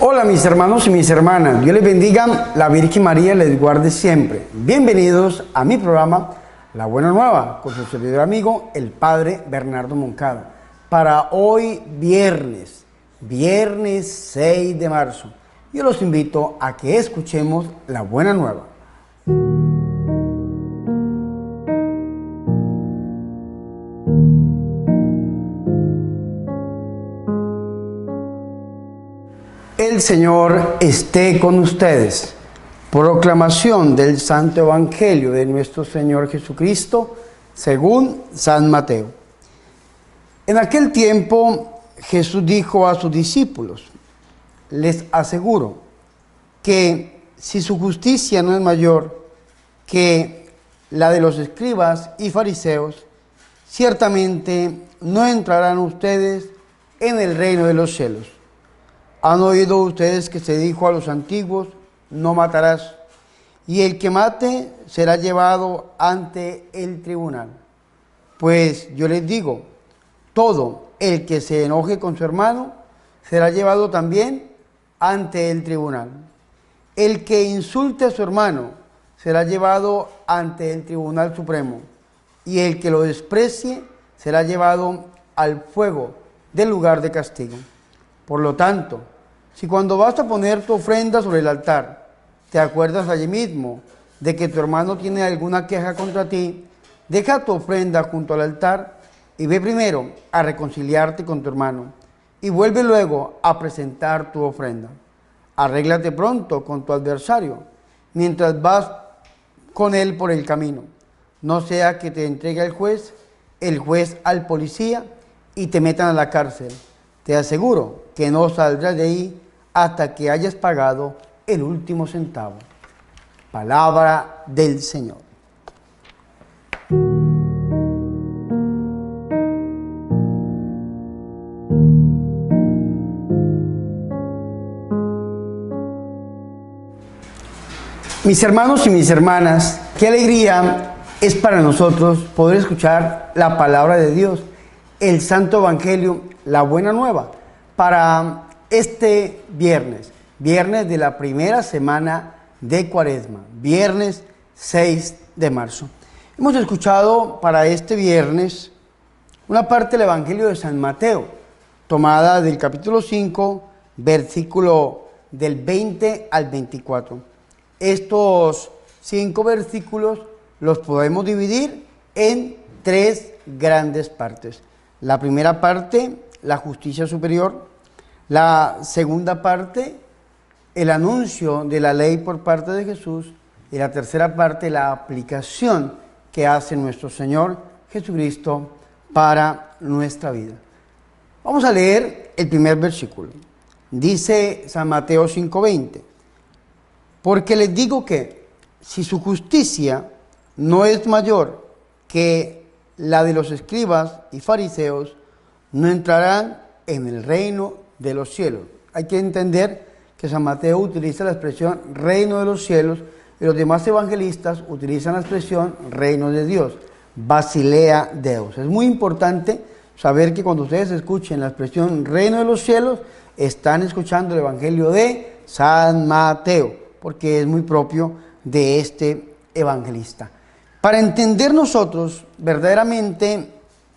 Hola mis hermanos y mis hermanas, Dios les bendiga, la Virgen María les guarde siempre. Bienvenidos a mi programa La Buena Nueva, con su servidor amigo, el Padre Bernardo Moncada. Para hoy viernes 6 de marzo, yo los invito a que escuchemos La Buena Nueva. El Señor esté con ustedes. Proclamación del Santo Evangelio de nuestro Señor Jesucristo según San Mateo. En aquel tiempo Jesús dijo a sus discípulos: les aseguro que si su justicia no es mayor que la de los escribas y fariseos, ciertamente no entrarán ustedes en el reino de los cielos. Han oído ustedes que se dijo a los antiguos: no matarás, y el que mate será llevado ante el tribunal. Pues yo les digo, todo el que se enoje con su hermano será llevado también ante el tribunal. El que insulte a su hermano será llevado ante el Tribunal Supremo, y el que lo desprecie será llevado al fuego del lugar de castigo. Por lo tanto, si cuando vas a poner tu ofrenda sobre el altar, te acuerdas allí mismo de que tu hermano tiene alguna queja contra ti, deja tu ofrenda junto al altar y ve primero a reconciliarte con tu hermano, y vuelve luego a presentar tu ofrenda. Arréglate pronto con tu adversario, mientras vas con él por el camino. No sea que te entregue el juez al policía y te metan a la cárcel. Te aseguro que no saldrás de ahí hasta que hayas pagado el último centavo. Palabra del Señor. Mis hermanos y mis hermanas, qué alegría es para nosotros poder escuchar la palabra de Dios, el Santo Evangelio, la Buena Nueva, para este viernes de la primera semana de Cuaresma, viernes 6 de marzo. Hemos escuchado para este viernes una parte del Evangelio de San Mateo, tomada del capítulo 5, versículo del 20 al 24. Estos 5 versículos los podemos dividir en 3 grandes partes. La primera parte, la justicia superior. La segunda parte, el anuncio de la ley por parte de Jesús. Y la tercera parte, la aplicación que hace nuestro Señor Jesucristo para nuestra vida. Vamos a leer el primer versículo. Dice San Mateo 5:20. Porque les digo que si su justicia no es mayor que la de los escribas y fariseos, no entrarán en el reino de los cielos. Hay que entender que San Mateo utiliza la expresión reino de los cielos y los demás evangelistas utilizan la expresión reino de Dios, Basilea Deus. Es muy importante saber que cuando ustedes escuchen la expresión reino de los cielos, están escuchando el Evangelio de San Mateo, porque es muy propio de este evangelista. Para entender nosotros verdaderamente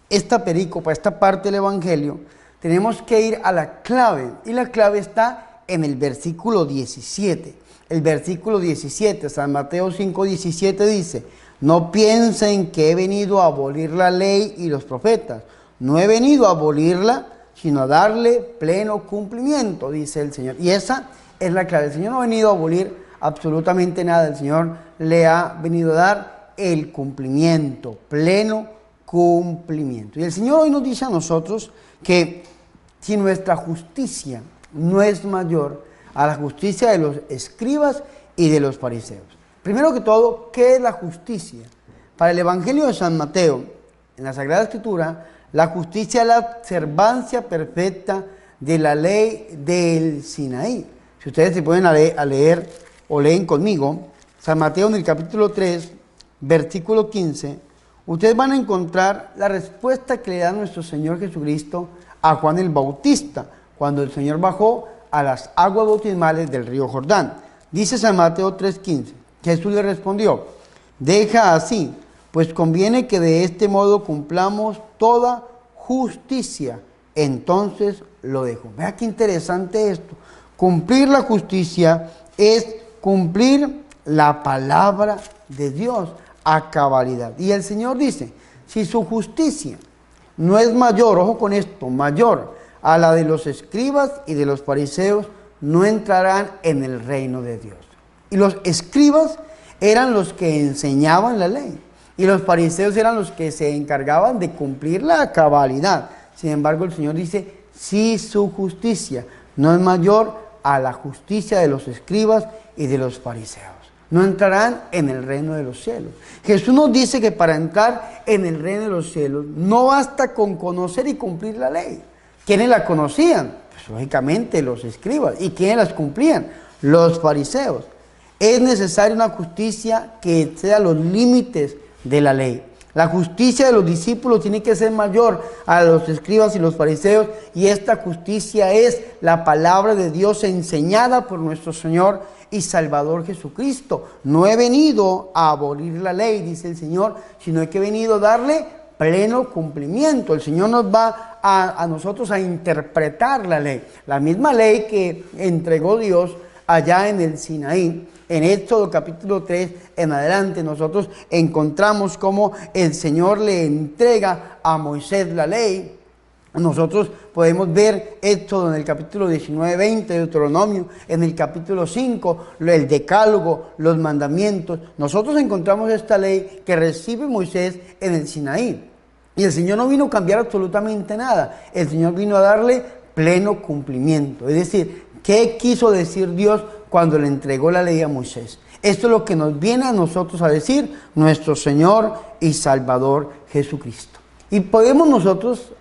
esta perícopa, esta parte del Evangelio, tenemos que ir a la clave, y la clave está en el versículo 17. El versículo 17, San Mateo 5:17 dice: no piensen que he venido a abolir la ley y los profetas. No he venido a abolirla, sino a darle pleno cumplimiento, dice el Señor. Y esa es la clave. El Señor no ha venido a abolir absolutamente nada. El Señor le ha venido a dar el cumplimiento, pleno cumplimiento. Y el Señor hoy nos dice a nosotros que si nuestra justicia no es mayor a la justicia de los escribas y de los fariseos. Primero que todo, ¿qué es la justicia? Para el Evangelio de San Mateo, en la Sagrada Escritura, la justicia es la observancia perfecta de la ley del Sinaí. Si ustedes se pueden leer o leen conmigo, San Mateo en el capítulo 3, versículo 15, ustedes van a encontrar la respuesta que le da nuestro Señor Jesucristo a Juan el Bautista, cuando el Señor bajó a las aguas bautismales del río Jordán. Dice San Mateo 3:15. Jesús le respondió: deja así, pues conviene que de este modo cumplamos toda justicia. Entonces lo dejó. Vea qué interesante esto. Cumplir la justicia es cumplir la palabra de Dios a cabalidad. Y el Señor dice, si su justicia no es mayor, ojo con esto, mayor a la de los escribas y de los fariseos, no entrarán en el reino de Dios. Y los escribas eran los que enseñaban la ley, y los fariseos eran los que se encargaban de cumplir la cabalidad. Sin embargo, el Señor dice, si su justicia no es mayor a la justicia de los escribas y de los fariseos, no entrarán en el reino de los cielos. Jesús nos dice que para entrar en el reino de los cielos no basta con conocer y cumplir la ley. ¿Quiénes la conocían? Pues lógicamente los escribas. ¿Y quiénes las cumplían? Los fariseos. Es necesaria una justicia que exceda los límites de la ley. La justicia de los discípulos tiene que ser mayor a los escribas y los fariseos, y esta justicia es la palabra de Dios enseñada por nuestro Señor y Salvador Jesucristo. No he venido a abolir la ley, dice el Señor, sino que he venido a darle pleno cumplimiento. El Señor nos va a nosotros a interpretar la ley, la misma ley que entregó Dios allá en el Sinaí. En Éxodo capítulo 3 en adelante nosotros encontramos cómo el Señor le entrega a Moisés la ley. Nosotros podemos ver Éxodo en el capítulo 19, 20, Deuteronomio, en el capítulo 5, el decálogo, los mandamientos. Nosotros encontramos esta ley que recibe Moisés en el Sinaí. Y el Señor no vino a cambiar absolutamente nada. El Señor vino a darle pleno cumplimiento. Es decir, ¿qué quiso decir Dios cuando le entregó la ley a Moisés? Esto es lo que nos viene a nosotros a decir nuestro Señor y Salvador Jesucristo. Y podemos nosotros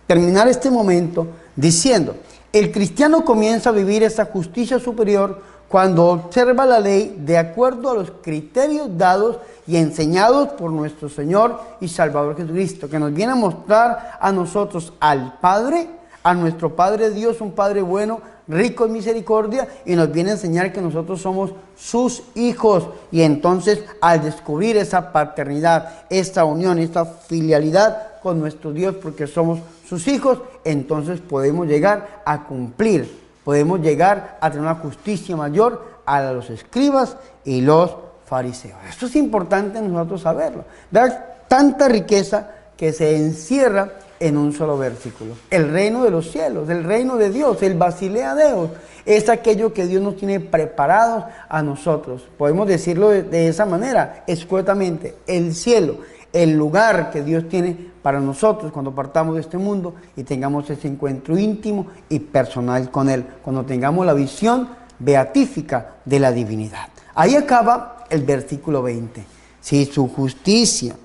terminar este momento diciendo, el cristiano comienza a vivir esa justicia superior cuando observa la ley de acuerdo a los criterios dados y enseñados por nuestro Señor y Salvador Jesucristo, que nos viene a mostrar a nosotros al Padre, a nuestro Padre Dios, un Padre bueno, rico en misericordia, y nos viene a enseñar que nosotros somos sus hijos. Y entonces, al descubrir esa paternidad, esta unión, esta filialidad con nuestro Dios, porque somos sus hijos, entonces podemos llegar a cumplir, podemos llegar a tener una justicia mayor a la de los escribas y los fariseos. Esto es importante nosotros saberlo. Da tanta riqueza que se encierra en un solo versículo. El reino de los cielos, el reino de Dios, el Basilea Deus, es aquello que Dios nos tiene preparados a nosotros. Podemos decirlo de esa manera, escuetamente, el cielo, el lugar que Dios tiene para nosotros cuando partamos de este mundo y tengamos ese encuentro íntimo y personal con Él, cuando tengamos la visión beatífica de la divinidad. Ahí acaba el versículo 20. Si su justicia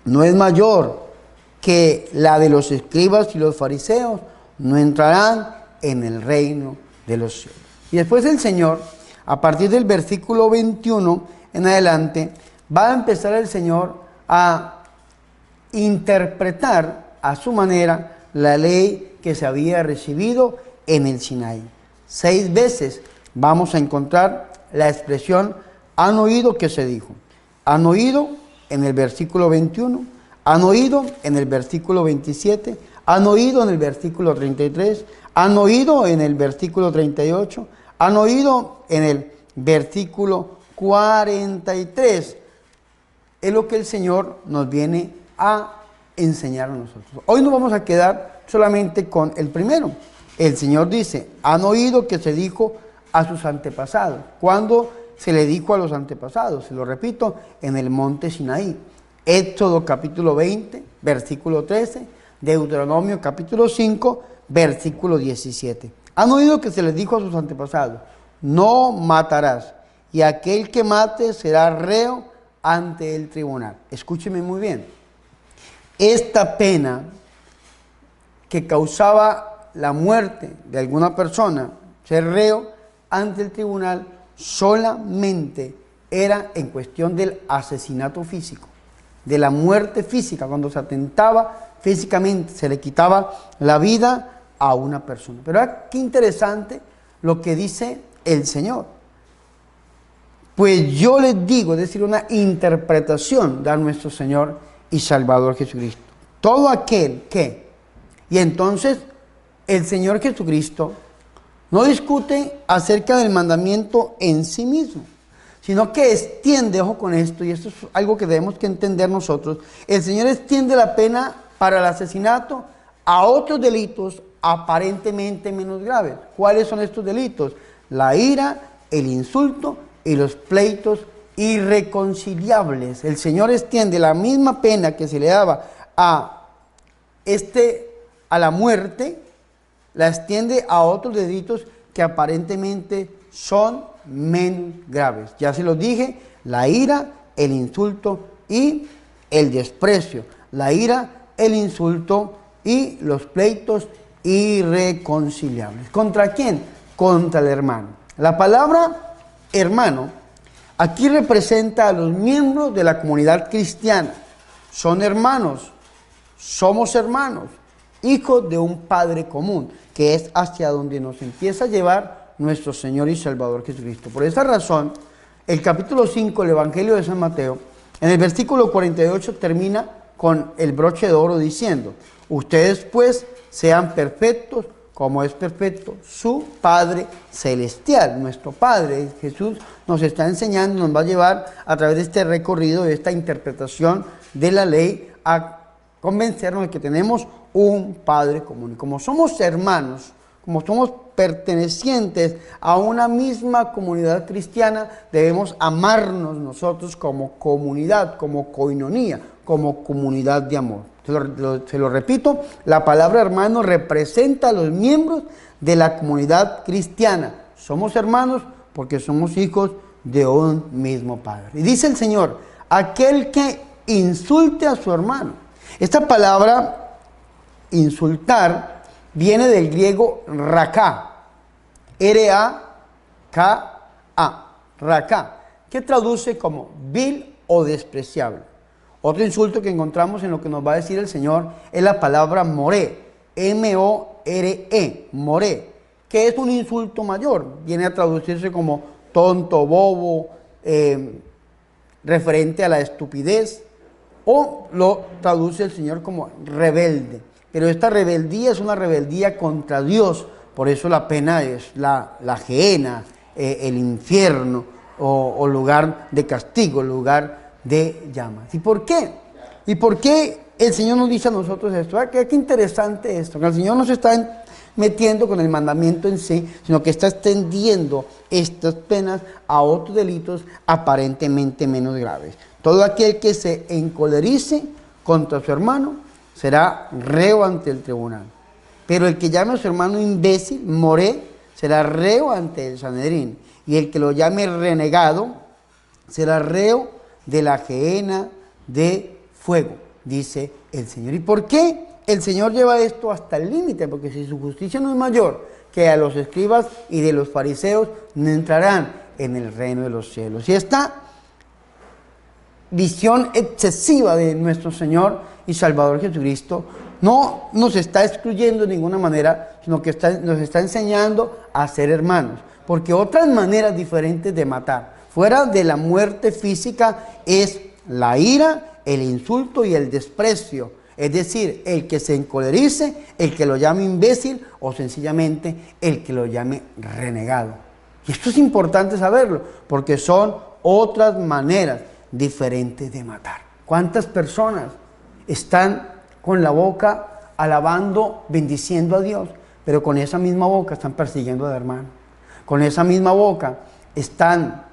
no es mayor que la de los escribas y los fariseos, no entrarán en el reino de los cielos. Y después el Señor, a partir del versículo 21 en adelante, va a empezar el Señor a interpretar a su manera la ley que se había recibido en el Sinaí. 6 veces vamos a encontrar la expresión han oído que se dijo. Han oído en el versículo 21, han oído en el versículo 27, han oído en el versículo 33, han oído en el versículo 38, han oído en el versículo 43. Es lo que el Señor nos viene a enseñar a nosotros. Hoy nos vamos a quedar solamente con el primero. El Señor dice, han oído que se dijo a sus antepasados. ¿Cuándo se le dijo a los antepasados? Se lo repito, en el monte Sinaí. Éxodo capítulo 20, versículo 13, Deuteronomio capítulo 5, versículo 17. Han oído que se les dijo a sus antepasados, no matarás, y aquel que mate será reo ante el tribunal. Escúcheme muy bien. Esta pena que causaba la muerte de alguna persona, ser reo ante el tribunal, solamente era en cuestión del asesinato físico, de la muerte física, cuando se atentaba físicamente, se le quitaba la vida a una persona. Pero qué interesante lo que dice el Señor. Pues yo les digo, es decir, una interpretación da nuestro Señor y Salvador Jesucristo. Todo aquel que, y entonces el Señor Jesucristo no discute acerca del mandamiento en sí mismo, sino que extiende, ojo con esto, y esto es algo que debemos que entender nosotros, el Señor extiende la pena para el asesinato a otros delitos aparentemente menos graves. ¿Cuáles son estos delitos? La ira, el insulto y los pleitos irreconciliables. El Señor extiende la misma pena que se le daba a la muerte, la extiende a otros delitos que aparentemente son menos graves. Ya se los dije, la ira, el insulto y el desprecio. La ira, el insulto y los pleitos irreconciliables. ¿Contra quién? Contra el hermano. La palabra hermano aquí representa a los miembros de la comunidad cristiana. Son hermanos, somos hermanos, hijos de un Padre común, que es hacia donde nos empieza a llevar nuestro Señor y Salvador Jesucristo. Por esa razón, el capítulo 5 del Evangelio de San Mateo, en el versículo 48 termina con el broche de oro diciendo: ustedes pues sean perfectos como es perfecto su Padre Celestial. Nuestro Padre Jesús nos está enseñando, nos va a llevar a través de este recorrido, de esta interpretación de la ley, a convencernos de que tenemos un Padre común. Y como somos hermanos, como somos pertenecientes a una misma comunidad cristiana, debemos amarnos nosotros como comunidad, como koinonía, como comunidad de amor. Se lo repito, la palabra hermano representa a los miembros de la comunidad cristiana. Somos hermanos porque somos hijos de un mismo Padre. Y dice el Señor: aquel que insulte a su hermano. Esta palabra insultar viene del griego raká, R-A-K-A, raká, que traduce como vil o despreciable. Otro insulto que encontramos en lo que nos va a decir el Señor es la palabra moré, M-O-R-E, moré, que es un insulto mayor. Viene a traducirse como tonto, bobo, referente a la estupidez, o lo traduce el Señor como rebelde. Pero esta rebeldía es una rebeldía contra Dios, por eso la pena es la gehenna, el infierno, o lugar de castigo, lugar de llamas. ¿Y por qué? ¿Y por qué el Señor nos dice a nosotros esto? Qué interesante esto, que el Señor no se está metiendo con el mandamiento en sí, sino que está extendiendo estas penas a otros delitos aparentemente menos graves. Todo aquel que se encolerice contra su hermano será reo ante el tribunal. Pero el que llame a su hermano imbécil, moré, será reo ante el Sanedrín. Y el que lo llame renegado será reo de la gehenna de fuego, dice el Señor. ¿Y por qué el Señor lleva esto hasta el límite? Porque si su justicia no es mayor que a los escribas y de los fariseos, no entrarán en el reino de los cielos. Y esta visión excesiva de nuestro Señor y Salvador Jesucristo no nos está excluyendo de ninguna manera, sino que nos está enseñando a ser hermanos. Porque otras maneras diferentes de matar, fuera de la muerte física, es la ira, el insulto y el desprecio. Es decir, el que se encolerice, el que lo llame imbécil o sencillamente el que lo llame renegado. Y esto es importante saberlo, porque son otras maneras diferentes de matar. ¿Cuántas personas están con la boca alabando, bendiciendo a Dios, pero con esa misma boca están persiguiendo al hermano? Con esa misma boca están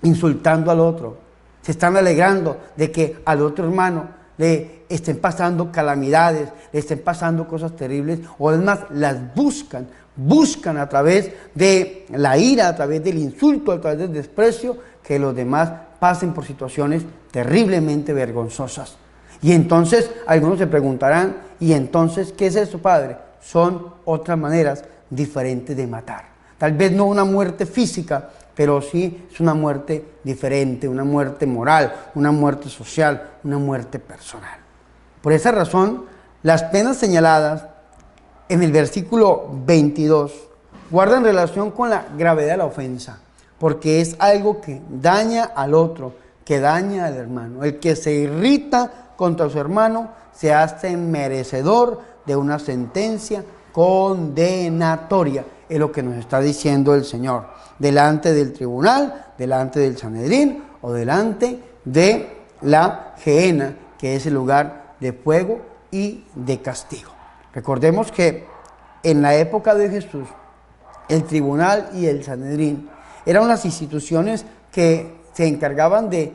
insultando al otro, se están alegrando de que al otro hermano le estén pasando calamidades, le estén pasando cosas terribles, o además las buscan a través de la ira, a través del insulto, a través del desprecio, que los demás pasen por situaciones terriblemente vergonzosas. Y entonces algunos se preguntarán: ¿y entonces qué es eso, Padre? Son otras maneras diferentes de matar. Tal vez no una muerte física, pero sí es una muerte diferente, una muerte moral, una muerte social, una muerte personal. Por esa razón, las penas señaladas en el versículo 22 guarda en relación con la gravedad de la ofensa, porque es algo que daña al otro, que daña al hermano. El que se irrita contra su hermano se hace merecedor de una sentencia condenatoria. Es lo que nos está diciendo el Señor. Delante del tribunal, delante del Sanedrín o delante de la Gehenna, que es el lugar de fuego y de castigo. Recordemos que en la época de Jesús, el tribunal y el Sanedrín eran unas instituciones que se encargaban de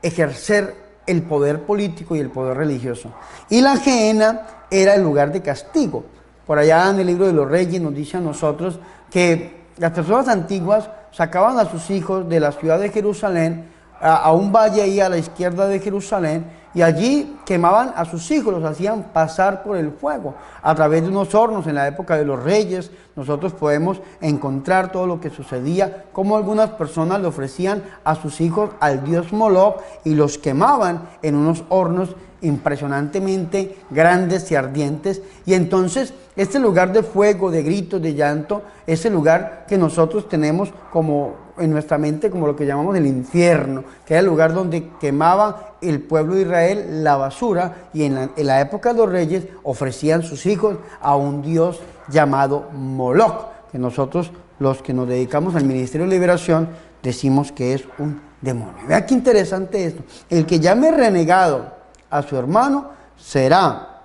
ejercer el poder político y el poder religioso. Y la Gehenna era el lugar de castigo. Por allá en el libro de los Reyes nos dice a nosotros que las personas antiguas sacaban a sus hijos de la ciudad de Jerusalén a un valle ahí a la izquierda de Jerusalén, y allí quemaban a sus hijos, los hacían pasar por el fuego a través de unos hornos. En la época de los reyes nosotros podemos encontrar todo lo que sucedía, como algunas personas le ofrecían a sus hijos al dios Moloch y los quemaban en unos hornos impresionantemente grandes y ardientes. Y entonces este lugar de fuego, de gritos, de llanto, es el lugar que nosotros tenemos como en nuestra mente como lo que llamamos el infierno, que era el lugar donde quemaba el pueblo de Israel la basura, y en la época de los reyes ofrecían sus hijos a un dios llamado Moloch, que nosotros los que nos dedicamos al Ministerio de Liberación decimos que es un demonio. Vea qué interesante esto. El que llame renegado a su hermano será,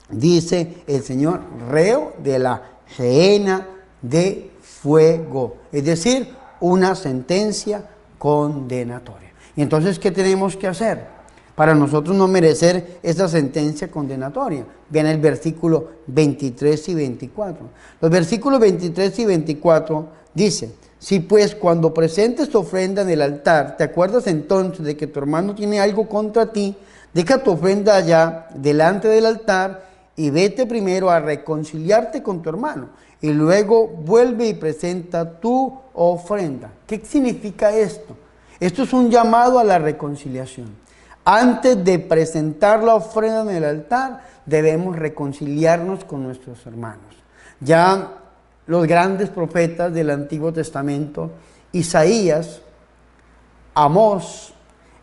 dice el Señor, reo de la Gehenna de fuego, es decir, una sentencia condenatoria. Y entonces, ¿qué tenemos que hacer para nosotros no merecer esa sentencia condenatoria? Viene el versículo 23 y 24. Los versículos 23 y 24 dicen: si pues cuando presentes tu ofrenda en el altar, te acuerdas entonces de que tu hermano tiene algo contra ti, deja tu ofrenda allá delante del altar y vete primero a reconciliarte con tu hermano, y luego vuelve y presenta tu ofrenda. ¿Qué significa esto? Esto es un llamado a la reconciliación. Antes de presentar la ofrenda en el altar, debemos reconciliarnos con nuestros hermanos. Ya los grandes profetas del Antiguo Testamento, Isaías, Amós,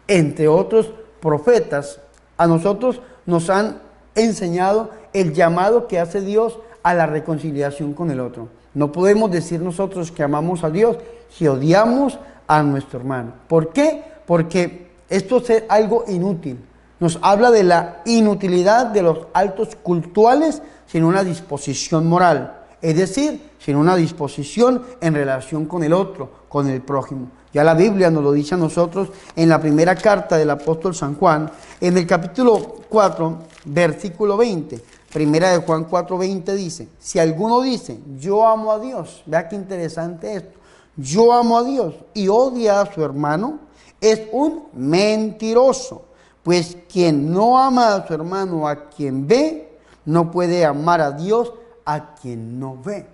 entre otros profetas, a nosotros nos han enseñado el llamado que hace Dios a la reconciliación con el otro. No podemos decir nosotros que amamos a Dios si odiamos a nuestro hermano. ¿Por qué? Porque esto es algo inútil. Nos habla de la inutilidad de los actos cultuales sin una disposición moral. Es decir, sin una disposición en relación con el otro, con el prójimo. Ya la Biblia nos lo dice a nosotros en la primera carta del apóstol San Juan, en el capítulo 4, versículo 20. Primera de Juan 4:20 dice: si alguno dice, yo amo a Dios, vea qué interesante esto, yo amo a Dios y odia a su hermano, es un mentiroso, pues quien no ama a su hermano a quien ve, no puede amar a Dios a quien no ve.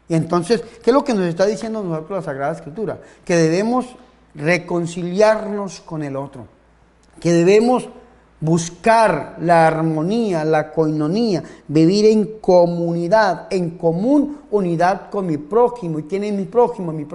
Y entonces, ¿qué es lo que nos está diciendo nosotros la Sagrada Escritura? Que debemos reconciliarnos con el otro, que debemos buscar la armonía, la coinonía, vivir en comunidad, en común unidad con mi prójimo. ¿Y quién es mi prójimo? Mi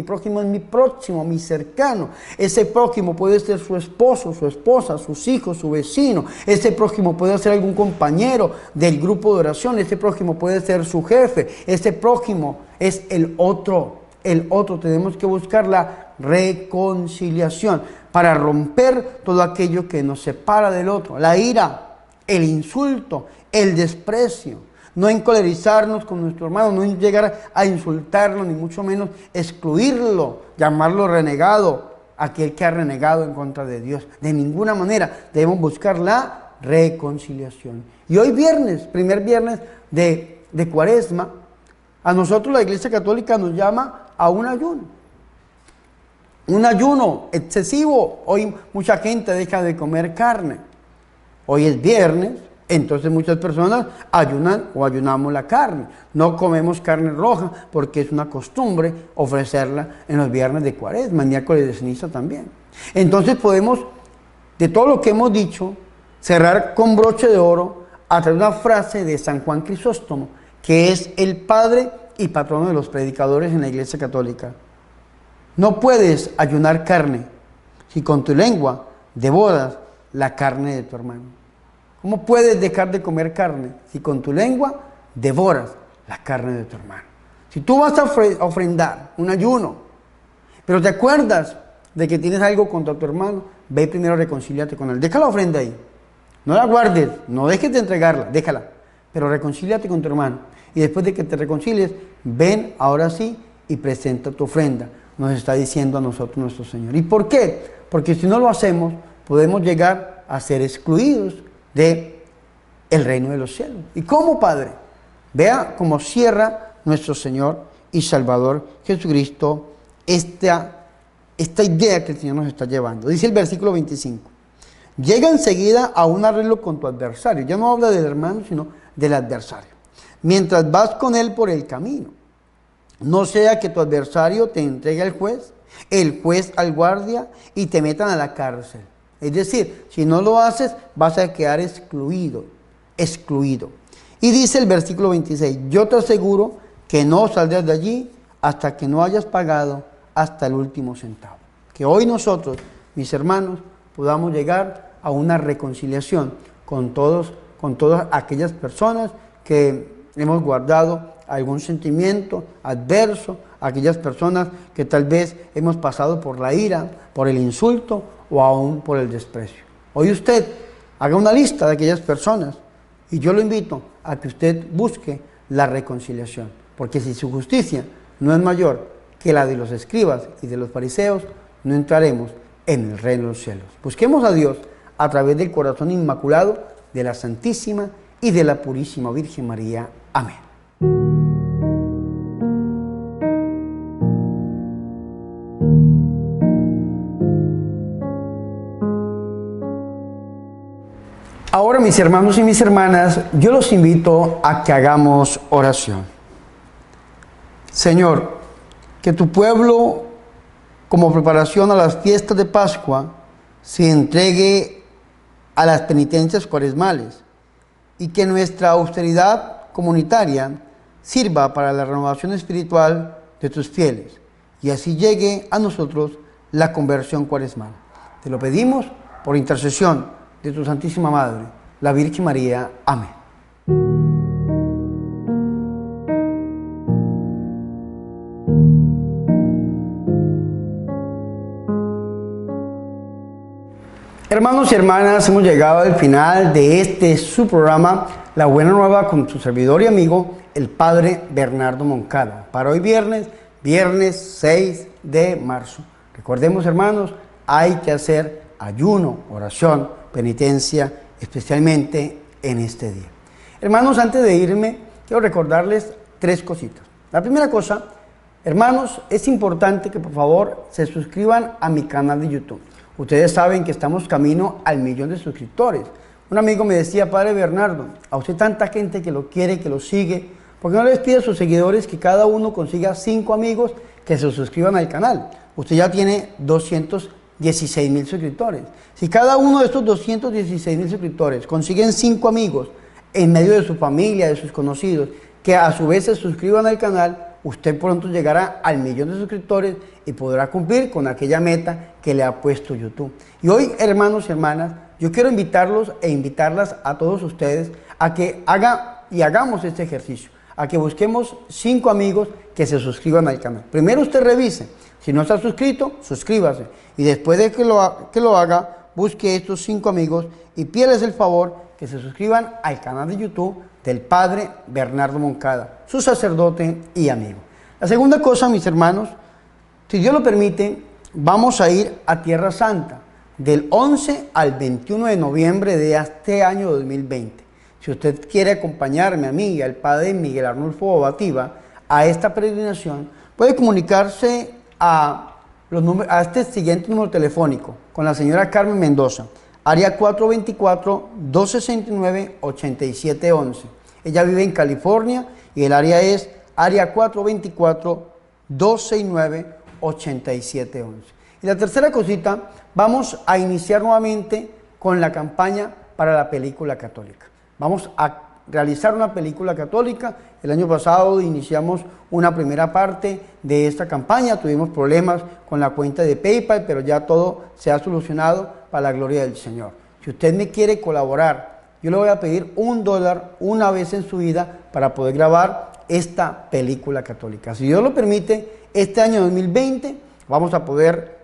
prójimo es mi próximo, mi cercano. Ese prójimo puede ser su esposo, su esposa, sus hijos, su vecino. Ese prójimo puede ser algún compañero del grupo de oración. Ese prójimo puede ser su jefe. Ese prójimo es el otro. El otro, tenemos que buscar la reconciliación para romper todo aquello que nos separa del otro, la ira, el insulto, el desprecio, no encolerizarnos con nuestro hermano, no llegar a insultarlo, ni mucho menos excluirlo, llamarlo renegado, aquel que ha renegado en contra de Dios. De ninguna manera debemos buscar la reconciliación. Y hoy viernes, primer viernes de Cuaresma, a nosotros la Iglesia Católica nos llama a un ayuno excesivo. Hoy mucha gente deja de comer carne. Hoy es viernes, entonces muchas personas ayunan o ayunamos la carne. No comemos carne roja porque es una costumbre ofrecerla en los viernes de Cuaresma, miércoles de ceniza también. Entonces podemos, de todo lo que hemos dicho, cerrar con broche de oro a través de una frase de San Juan Crisóstomo, que es el padre y patrono de los predicadores en la Iglesia Católica. No puedes ayunar carne si con tu lengua devoras la carne de tu hermano. ¿Cómo puedes dejar de comer carne si con tu lengua devoras la carne de tu hermano? Si tú vas a ofrendar un ayuno, pero te acuerdas de que tienes algo contra tu hermano, ve primero a reconciliarte con él. Deja la ofrenda ahí. No la guardes, no dejes de entregarla, déjala. Pero reconcíliate con tu hermano. Y después de que te reconcilies, ven ahora sí y presenta tu ofrenda. Nos está diciendo a nosotros nuestro Señor. ¿Y por qué? Porque si no lo hacemos, podemos llegar a ser excluidos del reino de los cielos. ¿Y cómo, Padre? Vea cómo cierra nuestro Señor y Salvador Jesucristo esta idea que el Señor nos está llevando. Dice el versículo 25. Llega enseguida a un arreglo con tu adversario. Ya no habla del hermano, sino del adversario. Mientras vas con él por el camino. No sea que tu adversario te entregue al juez, el juez al guardia y te metan a la cárcel. Es decir, si no lo haces, vas a quedar excluido. Y dice el versículo 26, yo te aseguro que no saldrás de allí hasta que no hayas pagado hasta el último centavo. Que hoy nosotros, mis hermanos, podamos llegar a una reconciliación con todas aquellas personas que hemos guardado algún sentimiento adverso, aquellas personas que tal vez hemos pasado por la ira, por el insulto o aún por el desprecio. Hoy usted haga una lista de aquellas personas y yo lo invito a que usted busque la reconciliación, porque si su justicia no es mayor que la de los escribas y de los fariseos, no entraremos en el reino de los cielos. Busquemos a Dios a través del corazón inmaculado de la Santísima y de la Purísima Virgen María. Amén. Ahora, mis hermanos y mis hermanas, yo los invito a que hagamos oración. Señor, que tu pueblo, como preparación a las fiestas de Pascua, se entregue a las penitencias cuaresmales y que nuestra austeridad comunitaria sirva para la renovación espiritual de tus fieles y así llegue a nosotros la conversión cuaresmal. Te lo pedimos por intercesión de tu Santísima Madre, la Virgen María. Amén. Hermanos y hermanas, hemos llegado al final de su programa, La Buena Nueva, con su servidor y amigo, el Padre Bernardo Moncada. Para hoy viernes 6 de marzo. Recordemos, hermanos, hay que hacer ayuno, oración, penitencia, especialmente en este día. Hermanos, antes de irme, quiero recordarles 3 cositas. La primera cosa, hermanos, es importante que por favor se suscriban a mi canal de YouTube. Ustedes saben que estamos camino al 1.000.000 de suscriptores. Un amigo me decía, Padre Bernardo, a usted tanta gente que lo quiere, que lo sigue, ¿por qué no les pide a sus seguidores que cada uno consiga 5 amigos que se suscriban al canal? Usted ya tiene 216.000 suscriptores. Si cada uno de estos 216.000 suscriptores consiguen 5 amigos en medio de su familia, de sus conocidos, que a su vez se suscriban al canal, usted pronto llegará al 1.000.000 de suscriptores y podrá cumplir con aquella meta que le ha puesto YouTube. Y hoy, hermanos y hermanas, yo quiero invitarlos e invitarlas a todos ustedes a que hagamos este ejercicio, a que busquemos 5 amigos que se suscriban al canal. Primero usted revise, si no está suscrito, suscríbase. Y después de que lo haga, busque estos 5 amigos y pídales el favor que se suscriban al canal de YouTube del Padre Bernardo Moncada, su sacerdote y amigo. La segunda cosa, mis hermanos, si Dios lo permite, vamos a ir a Tierra Santa del 11 al 21 de noviembre de este año 2020. Si usted quiere acompañarme a mí y al Padre Miguel Arnulfo Bobativa a esta peregrinación, puede comunicarse a este siguiente número telefónico con la señora Carmen Mendoza, área 424-269-8711. Ella vive en California y el área es área 424-269-8711. Y la tercera cosita, vamos a iniciar nuevamente con la campaña para la película católica. Vamos a realizar una película católica. El año pasado iniciamos una primera parte de esta campaña, tuvimos problemas con la cuenta de PayPal, pero ya todo se ha solucionado para la gloria del Señor. Si usted me quiere colaborar, yo le voy a pedir $1 una vez en su vida para poder grabar esta película católica. Si Dios lo permite, este año 2020 vamos a poder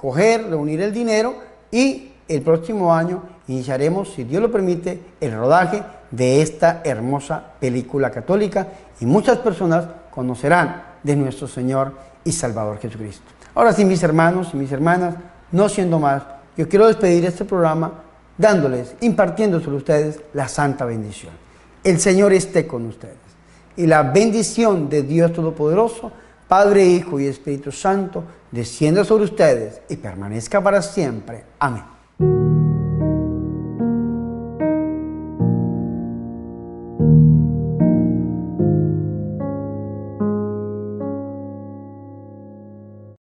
reunir el dinero y el próximo año iniciaremos, si Dios lo permite, el rodaje de esta hermosa película católica y muchas personas conocerán de nuestro Señor y Salvador Jesucristo. Ahora sí, mis hermanos y mis hermanas, no siendo más, yo quiero despedir este programa dándoles, impartiendo sobre ustedes la santa bendición. El Señor esté con ustedes y la bendición de Dios Todopoderoso, Padre, Hijo y Espíritu Santo, descienda sobre ustedes y permanezca para siempre. Amén.